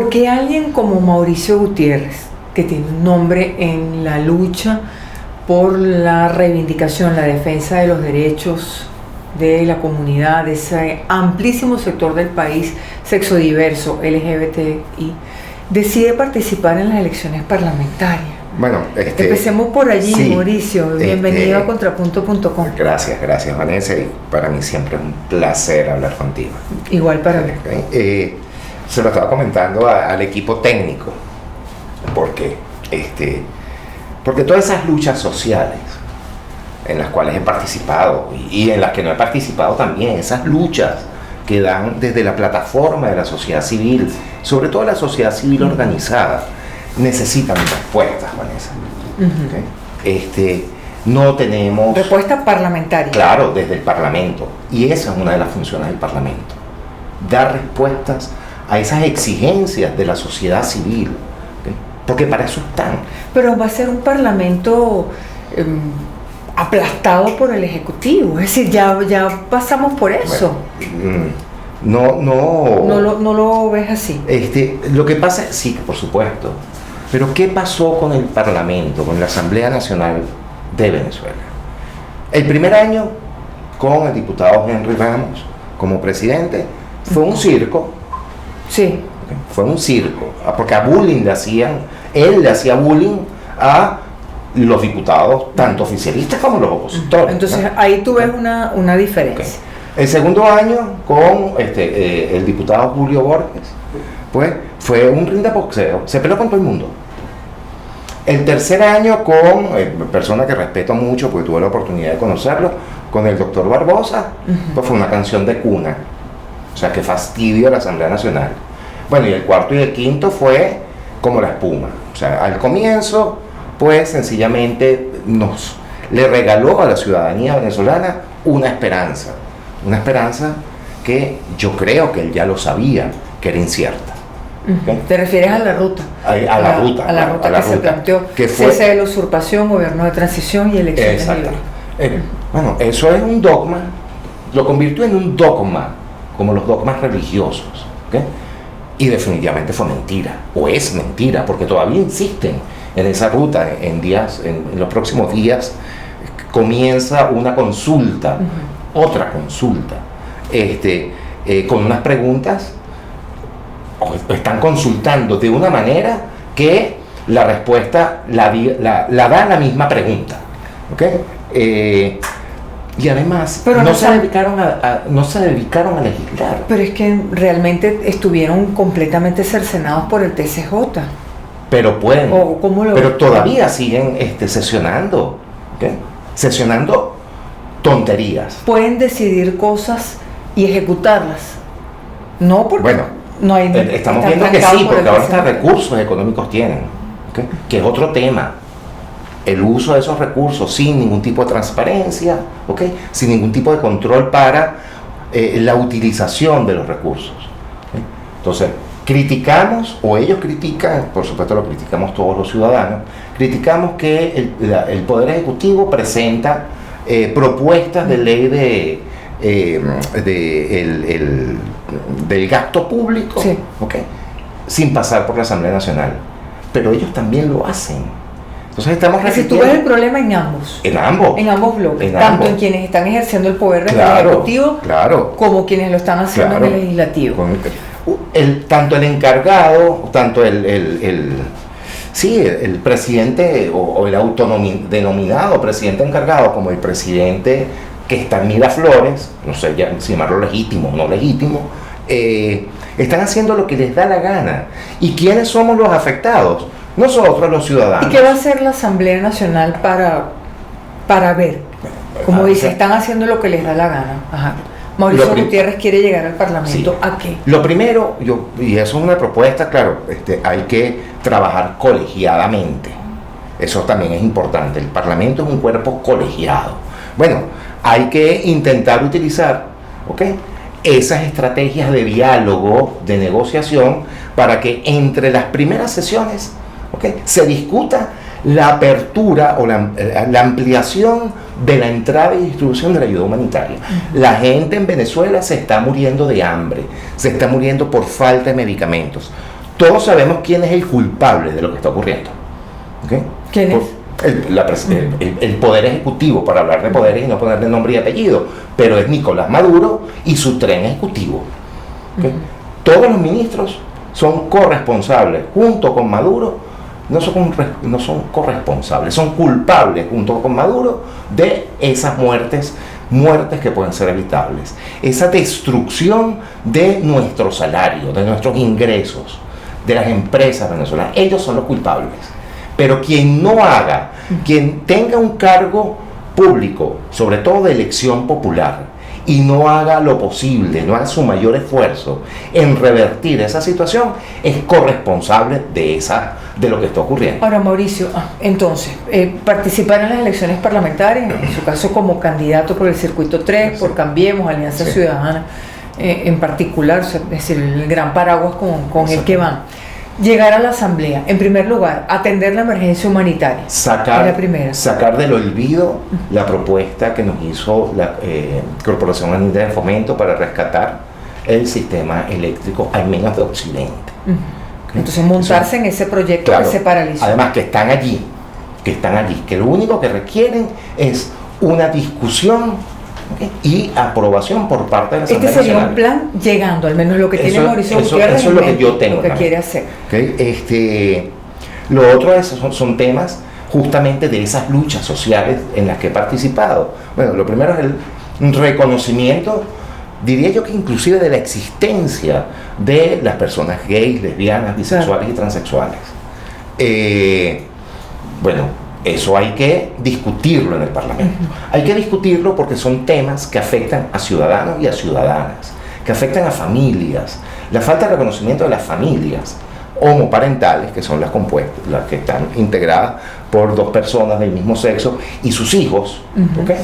¿Por qué alguien como Mauricio Gutiérrez, que tiene un nombre en la lucha por la reivindicación, la defensa de los derechos de la comunidad, de ese amplísimo sector del país sexodiverso, LGBTI, decide participar en las elecciones parlamentarias? Bueno, empecemos por allí, sí, Mauricio. Bienvenido a Contrapunto.com. Gracias, Vanessa. Y para mí siempre es un placer hablar contigo. Igual para mí. Se lo estaba comentando al equipo técnico. ¿Por qué? Porque todas esas luchas sociales en las cuales he participado y en las que no he participado también, esas luchas que dan desde la plataforma de la sociedad civil, sobre todo la sociedad civil organizada, necesitan respuestas, Vanessa. ¿Okay? No tenemos... Respuesta parlamentaria. Claro, desde el Parlamento. Y esa es una de las funciones del Parlamento. Dar respuestas a esas exigencias de la sociedad civil. ¿Okay? Porque para eso están. Pero va a ser un Parlamento aplastado por el Ejecutivo. Es decir, ya pasamos por eso. Bueno, no lo ves así. Lo que pasa es, sí, por supuesto. Pero ¿qué pasó con el Parlamento, con la Asamblea Nacional de Venezuela? El primer año, con el diputado Henry Ramos como presidente, fue un circo. Sí. Fue un circo, porque a bullying él le hacía bullying a los diputados, tanto oficialistas como los opositores. Entonces, ¿no? Ahí tú ves una diferencia. Okay. El segundo año, con el diputado Julio Borges, pues fue un ring de boxeo, se peleó con todo el mundo. El tercer año, con persona que respeto mucho, porque tuve la oportunidad de conocerlo, con el doctor Barbosa, pues fue una canción de cuna. O sea, que fastidio a la Asamblea Nacional. Bueno, y el cuarto y el quinto fue como la espuma. O sea, al comienzo, pues sencillamente le regaló a la ciudadanía venezolana una esperanza que yo creo que él ya lo sabía, que era incierta. ¿Okay? ¿Te refieres a la ruta? A la ruta que se planteó, que fue cese de la usurpación, gobierno de transición y elecciones libres. Bueno, eso es un dogma, lo convirtió en un dogma, como los dogmas religiosos, ¿okay? Y definitivamente fue mentira, o es mentira, porque todavía insisten en esa ruta. En los próximos días comienza una consulta, otra consulta, con unas preguntas. Están consultando de una manera que la respuesta la da la misma pregunta, ¿okay? Y además no se dedicaron a legislar. Pero es que realmente estuvieron completamente cercenados por el TCJ. Pero todavía siguen sesionando, ¿okay? Sesionando tonterías. Pueden decidir cosas y ejecutarlas. No porque... Bueno, no hay, estamos viendo que sí, porque ahora hasta recursos económicos tienen, ¿okay? Que es otro tema. El uso de esos recursos sin ningún tipo de transparencia, ¿okay? Sin ningún tipo de control para la utilización de los recursos, ¿okay? Entonces, criticamos, o ellos critican, por supuesto lo criticamos todos los ciudadanos, criticamos que el Poder Ejecutivo presenta propuestas de ley del gasto público, sí, ¿okay? Sin pasar por la Asamblea Nacional. Pero ellos también lo hacen. Entonces estamos repitiendo. Si tú ves el problema en ambos. En ambos bloques. En tanto ambos. En quienes están ejerciendo el poder del Ejecutivo, como quienes lo están haciendo en el Legislativo. Tanto el encargado, tanto el presidente o el autodenominado presidente encargado, como el presidente que está en Miraflores, no sé si llamarlo legítimo o no legítimo, están haciendo lo que les da la gana. ¿Y quiénes somos los afectados? Nosotros, los ciudadanos. ¿Y qué va a hacer la Asamblea Nacional para ver? Como dice, están haciendo lo que les da la gana. Ajá. Mauricio Gutiérrez quiere llegar al Parlamento, sí. ¿A qué? Lo primero, y eso es una propuesta, claro, hay que trabajar colegiadamente. Eso también es importante. El Parlamento es un cuerpo colegiado. Bueno, hay que intentar utilizar, ¿okay? Esas estrategias de diálogo, de negociación, para que entre las primeras sesiones, ¿okay? Se discuta la apertura o la ampliación de la entrada y distribución de la ayuda humanitaria. La gente en Venezuela se está muriendo de hambre, se está muriendo por falta de medicamentos. todos sabemos quién es el culpable de lo que está ocurriendo. ¿Okay? ¿Quién es? El poder ejecutivo, para hablar de poderes y no ponerle nombre y apellido, pero es Nicolás Maduro y su tren ejecutivo. ¿Okay? Todos los ministros son corresponsables, junto con Maduro, no son corresponsables, son culpables junto con Maduro de esas muertes que pueden ser evitables, esa destrucción de nuestro salario, de nuestros ingresos, de las empresas venezolanas. Ellos son los culpables. Pero quien no haga, quien tenga un cargo público, sobre todo de elección popular, y no haga lo posible, no haga su mayor esfuerzo en revertir esa situación, es corresponsable de lo que está ocurriendo. Ahora, Mauricio, entonces, participar en las elecciones parlamentarias, en su caso como candidato por el Circuito 3, sí, por Cambiemos, Alianza Ciudadana, en particular, es decir, el gran paraguas con el que van. Llegar a la Asamblea, en primer lugar, atender la emergencia humanitaria. Sacar del olvido la propuesta que nos hizo la Corporación Andina de Fomento para rescatar el sistema eléctrico, al menos de Occidente. ¿Okay? Entonces, montarse en ese proyecto, claro, que se paralizó. Además, que están allí, que lo único que requieren es una discusión, ¿okay?, y aprobación por parte de la Asamblea Este sería Nacional. Un plan llegando, al menos lo que tiene Mauricio Gutiérrez, eso es lo que yo tengo, lo que quiere hacer. ¿Okay? Lo otro son temas justamente de esas luchas sociales en las que he participado. Bueno, lo primero es el reconocimiento, diría yo que inclusive de la existencia de las personas gays, lesbianas, bisexuales, claro, y transexuales. Bueno, eso hay que discutirlo en el Parlamento. Hay que discutirlo porque son temas que afectan a ciudadanos y a ciudadanas, que afectan a familias. La falta de reconocimiento de las familias homoparentales, que son las que están integradas por dos personas del mismo sexo y sus hijos, ¿okay?,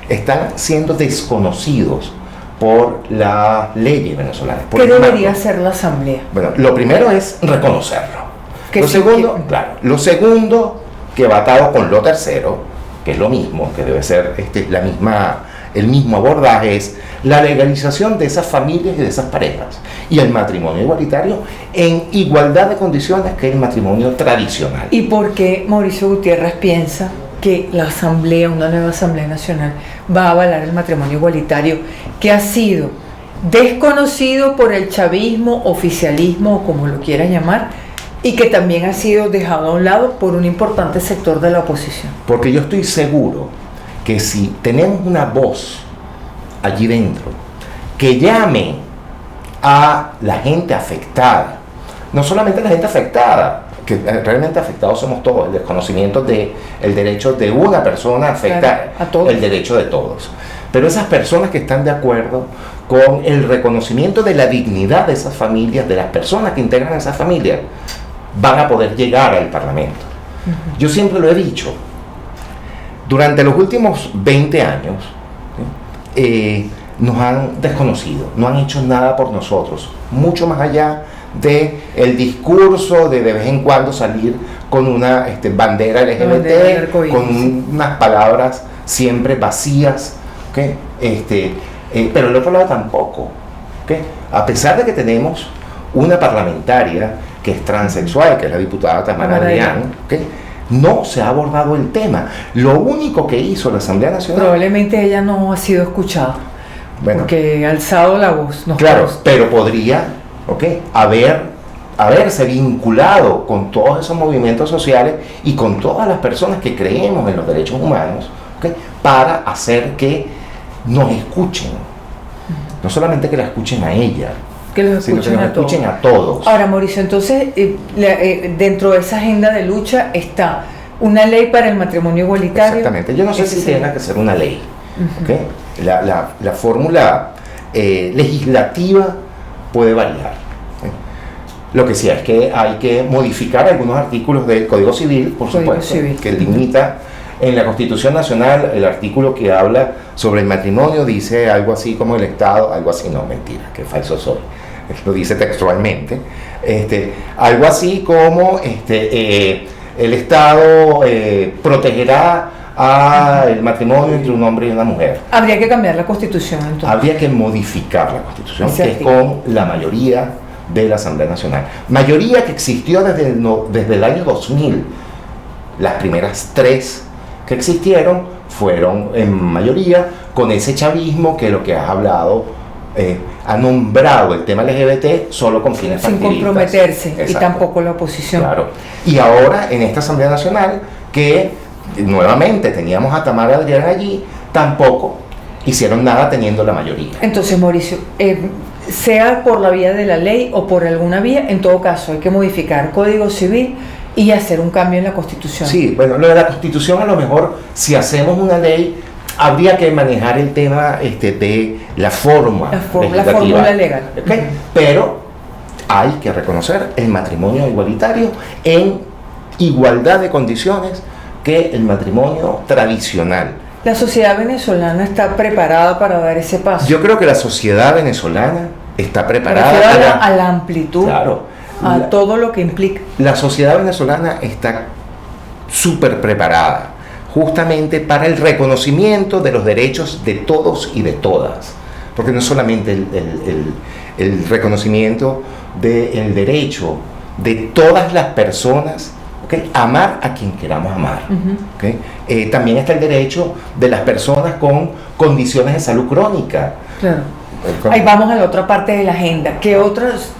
están siendo desconocidos por las leyes venezolanas. ¿Qué debería hacer la Asamblea? Bueno, lo primero es reconocerlo. Lo segundo, que va atado con lo tercero, que es lo mismo, que debe ser el mismo abordaje, es la legalización de esas familias y de esas parejas, y el matrimonio igualitario en igualdad de condiciones que el matrimonio tradicional. ¿Y por qué Mauricio Gutiérrez piensa que la Asamblea, una nueva Asamblea Nacional, va a avalar el matrimonio igualitario, que ha sido desconocido por el chavismo, oficialismo, o como lo quieras llamar, y que también ha sido dejado a un lado por un importante sector de la oposición? Porque yo estoy seguro que si tenemos una voz allí dentro que llame a la gente afectada, no solamente la gente afectada, que realmente afectados somos todos, el desconocimiento del derecho de una persona afecta, claro, el derecho de todos, pero esas personas que están de acuerdo con el reconocimiento de la dignidad de esas familias, de las personas que integran esas familias, van a poder llegar al Parlamento. Yo siempre lo he dicho, durante los últimos 20 años nos han desconocido, no han hecho nada por nosotros, mucho más allá de el discurso de vez en cuando salir con una bandera LGBT, con unas palabras siempre vacías, ¿okay? Pero el otro lado tampoco, ¿okay? A pesar de que tenemos una parlamentaria que es transexual, que es la diputada Tamara Adrián, ¿okay?, no se ha abordado el tema. Lo único que hizo la Asamblea Nacional... Probablemente ella no ha sido escuchada, bueno, porque ha alzado la voz. Claro, pero podría, ¿okay?, haberse vinculado con todos esos movimientos sociales y con todas las personas que creemos en los derechos humanos, ¿okay?, para hacer que nos escuchen. No solamente que la escuchen a ella, que los escuchen a todos. Ahora, Mauricio, entonces, dentro de esa agenda de lucha está una ley para el matrimonio igualitario. Exactamente. Yo no sé si tenga que ser una ley. ¿Okay? La fórmula legislativa puede variar. Lo que sí es que hay que modificar algunos artículos del Código Civil, por supuesto, que limita. En la Constitución Nacional, el artículo que habla sobre el matrimonio dice algo así como el Estado, algo así, no, mentira, que falso soy, lo dice textualmente, algo así como el Estado protegerá el matrimonio entre un hombre y una mujer. Habría que cambiar la Constitución entonces. Habría que modificar la Constitución, que es con la mayoría de la Asamblea Nacional. Mayoría que existió desde el año 2000. Las primeras 3 que existieron fueron en mayoría con ese chavismo que lo que has hablado ha nombrado el tema LGBT solo con fines partidistas. Sin comprometerse. Exacto. Y tampoco la oposición. Claro. Y ahora en esta Asamblea Nacional que nuevamente teníamos a Tamara Adrián allí, tampoco hicieron nada teniendo la mayoría. Entonces, Mauricio, sea por la vía de la ley o por alguna vía, en todo caso hay que modificar Código Civil y hacer un cambio en la Constitución. Sí, bueno, lo de la Constitución a lo mejor, si hacemos una ley, habría que manejar el tema de la forma la fórmula legal. ¿Okay? Pero hay que reconocer el matrimonio igualitario en igualdad de condiciones que el matrimonio tradicional. ¿La sociedad venezolana está preparada para dar ese paso? Yo creo que la sociedad venezolana está preparada a la amplitud, claro, a todo lo que implica. La sociedad venezolana está súper preparada justamente para el reconocimiento de los derechos de todos y de todas, porque no es solamente el reconocimiento del derecho de todas las personas, ¿okay? Amar a quien queramos amar. ¿Okay? También está el derecho de las personas con condiciones de salud crónica. Claro. Ahí vamos a la otra parte de la agenda. ¿Qué otras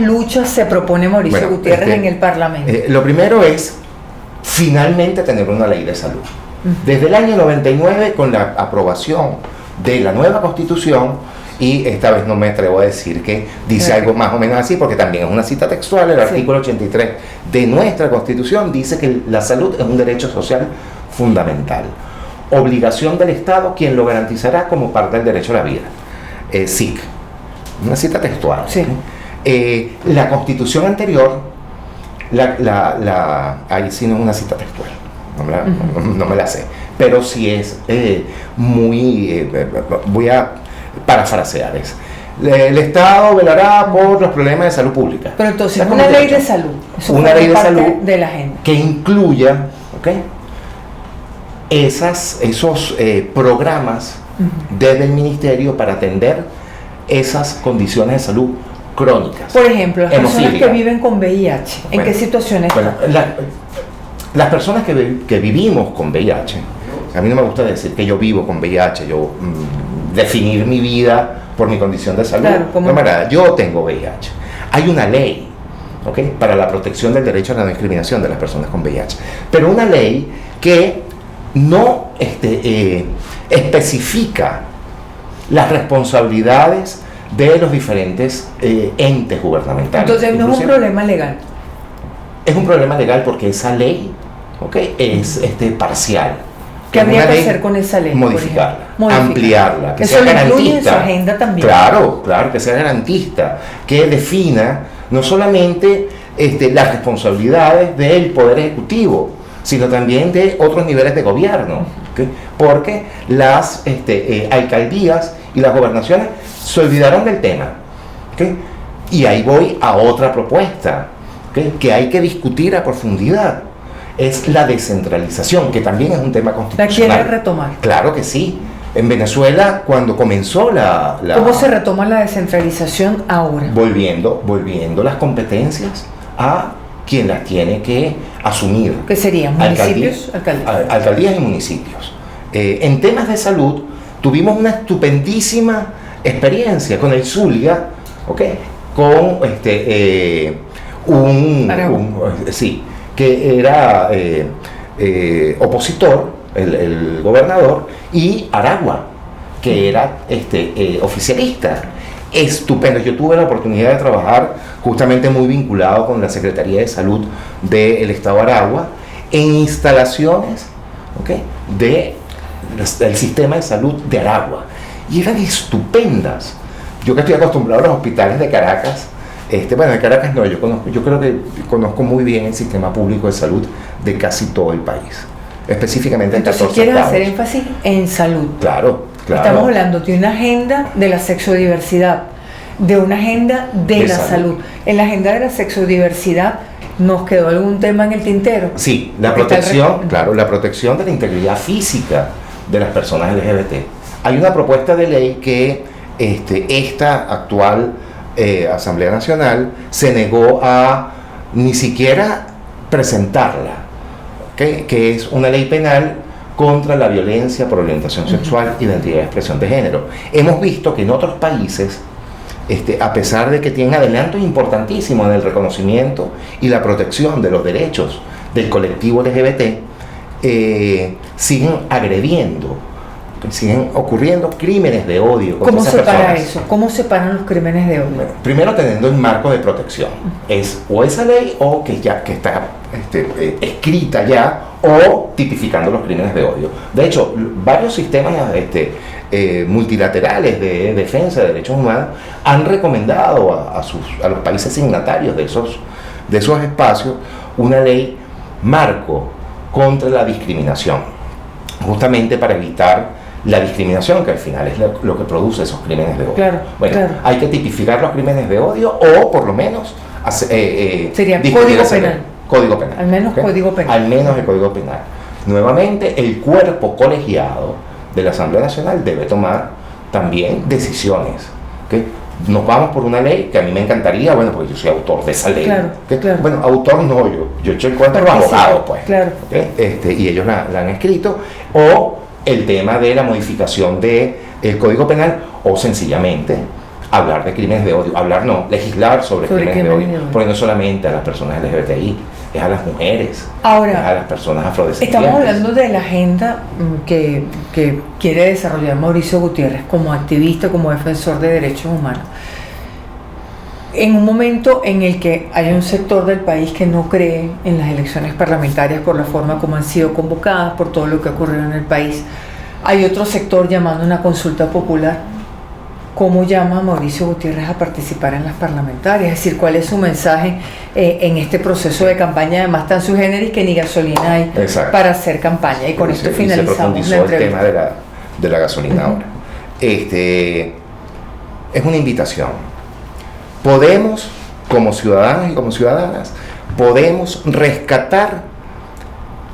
luchas se propone Mauricio Gutiérrez en el Parlamento? Lo primero es finalmente tener una ley de salud. Desde el año 99, con la aprobación de la nueva Constitución, y esta vez no me atrevo a decir que dice algo más o menos así, porque también es una cita textual, el artículo 83 de nuestra Constitución dice que la salud es un derecho social fundamental. Obligación del Estado, quien lo garantizará como parte del derecho a la vida. SIC, una cita textual. Sí. La Constitución anterior, ahí sí no es una cita textual, no me la sé, pero sí es voy a parafrasear eso. El Estado velará por los problemas de salud pública. Pero entonces una ley de salud, una ley de salud de la agenda que incluya, esos programas desde el ministerio para atender esas condiciones de salud crónicas. Por ejemplo, las personas que viven con VIH, ¿en qué situaciones están? Las personas que vivimos con VIH, a mí no me gusta decir que yo vivo con VIH, definir mi vida por mi condición de salud, claro, no me agrada. Yo tengo VIH. Hay una ley, para la protección del derecho a la no discriminación de las personas con VIH, pero una ley que no especifica las responsabilidades de los diferentes entes gubernamentales. Entonces no es un problema legal. Es un problema legal porque esa ley es parcial. ¿Qué habría que hacer con esa ley? Modificarla, ampliarla, que eso sea garantista. Incluye en su agenda también. Claro, que sea garantista, que defina no solamente las responsabilidades del Poder Ejecutivo, sino también de otros niveles de gobierno, porque las alcaldías y las gobernaciones se olvidaron del tema. Y ahí voy a otra propuesta que hay que discutir a profundidad. Es la descentralización, que también es un tema constitucional. ¿La quiere retomar? Claro que sí. En Venezuela, cuando comenzó la... ¿Cómo se retoma la descentralización ahora? Volviendo las competencias a quien las tiene que asumir. ¿Qué serían? ¿Municipios? Alcaldías y municipios. En temas de salud, tuvimos una estupendísima experiencia con el Zulia, con que era opositor, el gobernador, y Aragua, que era oficialista. Estupendo. Yo tuve la oportunidad de trabajar justamente muy vinculado con la Secretaría de Salud del Estado de Aragua en instalaciones del sistema de salud de Aragua, y eran estupendas. Yo que estoy acostumbrado a los hospitales de Caracas, de Caracas no, yo creo que conozco muy bien el sistema público de salud de casi todo el país, específicamente en 14 estados. Entonces, ¿quieres hacer énfasis en salud? Claro. Estamos hablando de una agenda de la sexodiversidad, de una agenda de la salud. En la agenda de la sexodiversidad, ¿nos quedó algún tema en el tintero? Sí, la protección de la integridad física de las personas LGBT. Hay una propuesta de ley que esta actual Asamblea Nacional se negó a ni siquiera presentarla, ¿okay? Que es una ley penal contra la violencia por orientación sexual, identidad y expresión de género. Hemos visto que en otros países, a pesar de que tienen adelantos importantísimos en el reconocimiento y la protección de los derechos del colectivo LGBT, siguen agrediendo, siguen ocurriendo crímenes de odio contra ¿Cómo esas se para personas. eso? ¿Cómo se paran los crímenes de odio? Primero teniendo el marco de protección, es o esa ley o que ya que está escrita ya, o tipificando los crímenes de odio. De hecho, varios sistemas multilaterales de defensa de derechos humanos han recomendado a los países signatarios de esos espacios una ley marco contra la discriminación, justamente para evitar la discriminación, que al final es lo que produce esos crímenes de odio. Claro, bueno, claro. Hay que tipificar los crímenes de odio, o por lo menos sería discutir código esa ley. penal. Código penal. Al menos ¿okay? código penal. Al menos el código penal. Nuevamente, el cuerpo colegiado de la Asamblea Nacional debe tomar también decisiones. ¿Okay? Nos vamos por una ley que a mí me encantaría, bueno, porque yo soy autor de esa ley. Claro, ¿okay? claro. Bueno, autor no, yo eché el cuento a los abogados, pues. Claro. ¿Okay? Y ellos la han escrito. O el tema de la modificación del código penal, o sencillamente hablar de crímenes de odio. Hablar no, legislar sobre crímenes de odio. Porque no solamente a las personas LGBTI, es a las mujeres, ahora, es a las personas afrodescendientes. Estamos hablando de la agenda que quiere desarrollar Mauricio Gutiérrez como activista, como defensor de derechos humanos. En un momento en el que hay un sector del país que no cree en las elecciones parlamentarias por la forma como han sido convocadas, por todo lo que ha ocurrido en el país, hay otro sector llamando una consulta popular. ¿Cómo llama a Mauricio Gutiérrez a participar en las parlamentarias? Es decir, ¿cuál es su mensaje en este proceso de campaña? Además, tan sui generis que ni gasolina hay para hacer campaña. Y con esto finalizamos la entrevista. El tema de la gasolina ahora. Es una invitación. Podemos, como ciudadanos y como ciudadanas, podemos rescatar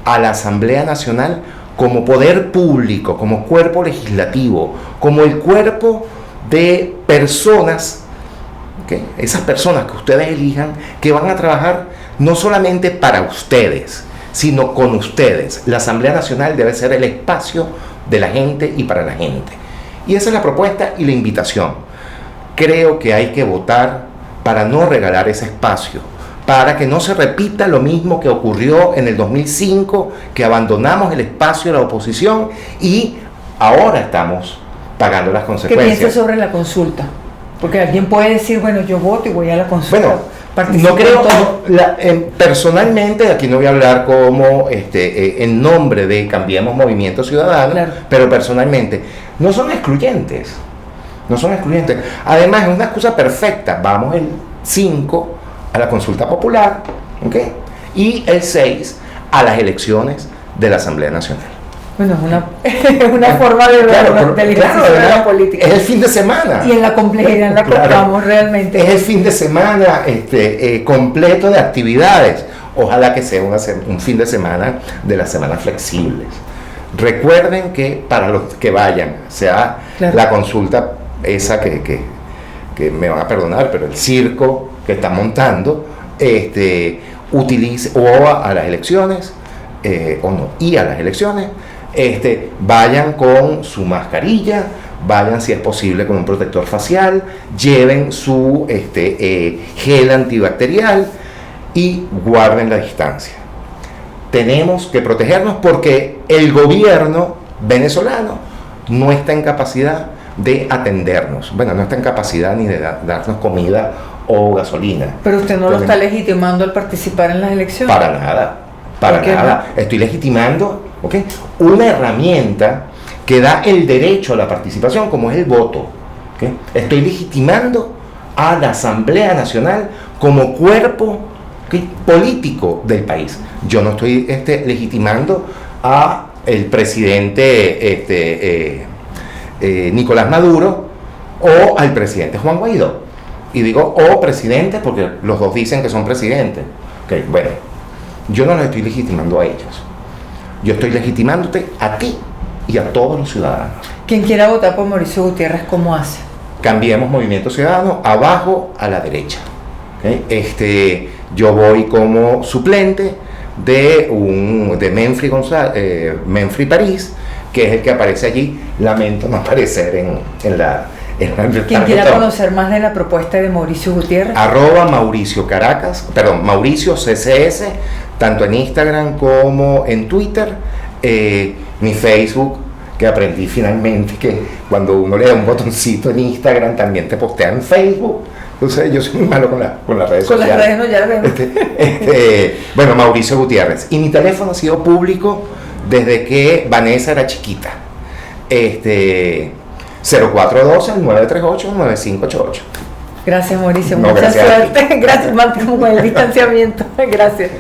a la Asamblea Nacional como poder público, como cuerpo legislativo, como el cuerpo de personas, ¿okay? Esas personas que ustedes elijan, que van a trabajar no solamente para ustedes, sino con ustedes. La Asamblea Nacional debe ser el espacio de la gente y para la gente. Y esa es la propuesta y la invitación. Creo que hay que votar para no regalar ese espacio, para que no se repita lo mismo que ocurrió en el 2005, que abandonamos el espacio de la oposición y ahora estamos pagando las consecuencias. ¿Qué piensas sobre la consulta? Porque alguien puede decir, bueno, yo voto y voy a la consulta. Bueno, no creo, personalmente, aquí no voy a hablar como en nombre de Cambiemos Movimiento Ciudadano, claro. Pero personalmente, no son excluyentes. No son excluyentes. Además, es una excusa perfecta. Vamos el 5 a la consulta popular, ¿okay? Y el 6 a las elecciones de la Asamblea Nacional. Bueno, es una forma de ver del ejercicio de la política. Es el fin de semana. Y en la complejidad en la que estamos realmente. Es el fin de semana completo de actividades. Ojalá que sea un fin de semana de las semanas flexibles. Recuerden que para los que vayan, sea la consulta esa que me van a perdonar, pero el circo que está montando, utilice o a las elecciones, o no, y a las elecciones, vayan con su mascarilla, vayan si es posible con un protector facial, lleven su gel antibacterial y guarden la distancia. Tenemos que protegernos porque el gobierno venezolano no está en capacidad de atendernos. Bueno, no está en capacidad ni de darnos comida o gasolina. Pero usted no lo está legitimando al participar en las elecciones. Para nada, para nada. No? Estoy legitimando, ¿okay? Una herramienta que da el derecho a la participación, como es el voto. ¿Okay? Estoy legitimando a la Asamblea Nacional como cuerpo, ¿okay?, político del país. Yo no estoy legitimando a el presidente Nicolás Maduro o al presidente Juan Guaidó. Y digo presidente porque los dos dicen que son presidentes. Okay, bueno, yo no los estoy legitimando a ellos. Yo estoy legitimándote a ti y a todos los ciudadanos. Quien quiera votar por Mauricio Gutiérrez, ¿cómo hace? Cambiemos Movimiento Ciudadano, abajo a la derecha. ¿Okay? Yo voy como suplente de Menfri París, que es el que aparece allí. Lamento no aparecer en la... Quien quiera conocer más de la propuesta de Mauricio Gutiérrez, @Mauricio Caracas, perdón, Mauricio CCS, tanto en Instagram como en Twitter. Mi Facebook, que aprendí finalmente que cuando uno le da un botoncito en Instagram también te postea en Facebook. Entonces yo soy muy malo con las redes sociales. Con las redes no, ya lo vemos. Bueno, Mauricio Gutiérrez. Y mi teléfono ha sido público desde que Vanessa era chiquita. 0412-938-9588. Gracias, Mauricio. No, Mucha gracias suerte. Gracias, Martín, con el distanciamiento. Gracias.